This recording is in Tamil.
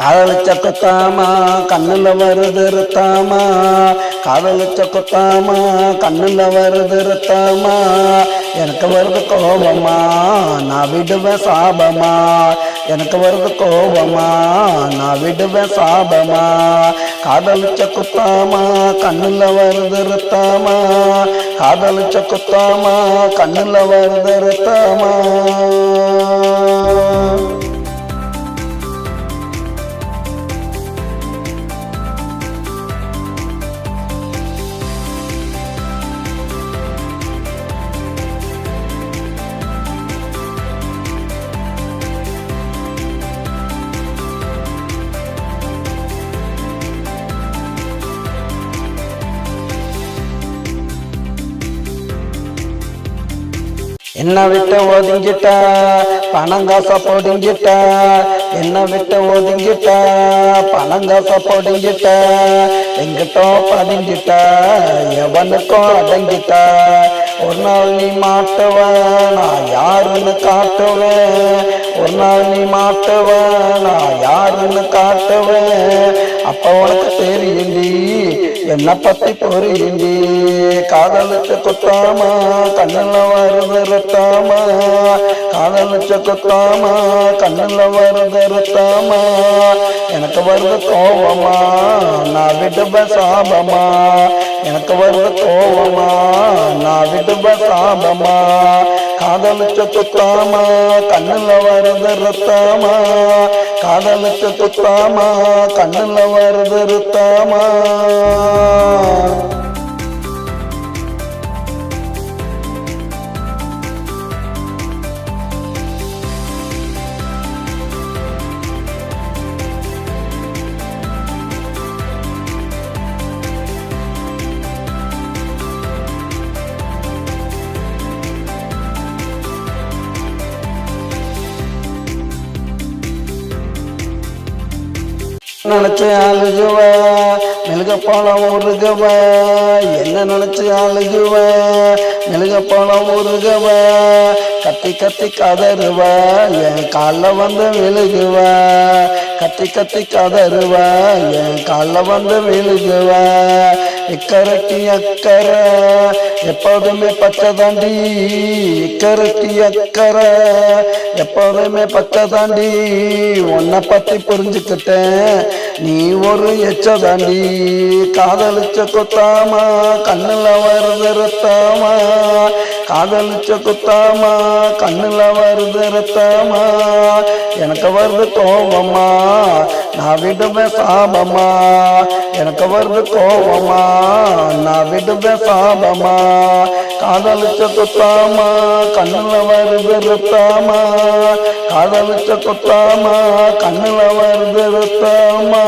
காதலிச்ச குத்தாமா கண்ணுல வருது இருத்தாமா, காதலிச்ச குத்தாமா கண்ணுல வருது இருத்தாமா, எனக்கு வருது கோபமா நான் விடுவேன் சாபமா, எனக்கு வருது கோபமா நான் விடுவேன் சாபமா, காதலிச்ச குத்தாமா கண்ணுல வருது இருத்தாமா, காதலிச்ச குத்தாமா கண்ணுல வருது இருத்தாமா. என்ன விட்டு ஒதுங்கிட்ட பணங்காச பொடுங்கிட்ட, என்ன விட்டு ஒதுங்கிட்ட பணங்காச பொடுங்கிட்ட, எங்கிட்டோ பதுங்கிட்ட எவனுக்கோ அடங்கிட்ட, ஒரு நாள் நீ மாட்டுவ நான் யாருன்னு காட்டுவேன், ஒரு நாள் நீ மாட்டுவ நான் யாருன்னு காட்டுவேன், அப்ப உனக்கு தெரியுண்டி என்ன பத்தி பொரியுண்டி, காதலிச்சு குத்தாமா கண்ணுல வருது ரத்தாமா, காதலிச்சு குத்தாமா கண்ணுல வருது ரத்தாமா, எனக்கு வருது கோபமா நான் விடுவேன் சாபமா, எனக்கு வருது கோபமா நான் விடுவேன் சாபமா, காதலிச்சு குத்தாமா கண்ணுல வருது ரத்தாமா, காதலிச்சு குத்தாமா கண்ணுல வருது ரத்தாமா. நினைச்சு அழுகுவ மெழுக போல உருகுவ, என்ன நினைச்சு அழுகுவ மெழுக போல உருகுவ, கத்தி கத்தி கதறுவ என் கால வந்து விழுகுவ, கத்தி கத்தி கதறுவ என் கால வந்து விழுகுவ, இக்கரைக்கு அக்கறை எப்போதுமே பச்சை தாண்டி, இக்கரைக்கு அக்கறை எப்போதுமே பச்சை தாண்டி, உன்னை பத்தி புரிஞ்சுக்கிட்டேன் நீ ஒரு எச்ச தாண்டி, காதலிச்ச குத்தாமா கண்ணுல வருது ரத்தாமா, காதலிச்ச குத்தாமா கண்ணுல வருது ரத்தாமா, எனக்கு வருது கோபமா நான் விடுவேன் சாபமா, எனக்கு வருது கோபமா நான் விடுவேன் சாபமா, காதலிச்ச குத்தாமா கண்ணுல வருது ரத்தாமா, காதலிச்ச குத்தாமா கண்ணுல வருது ரத்தாமா.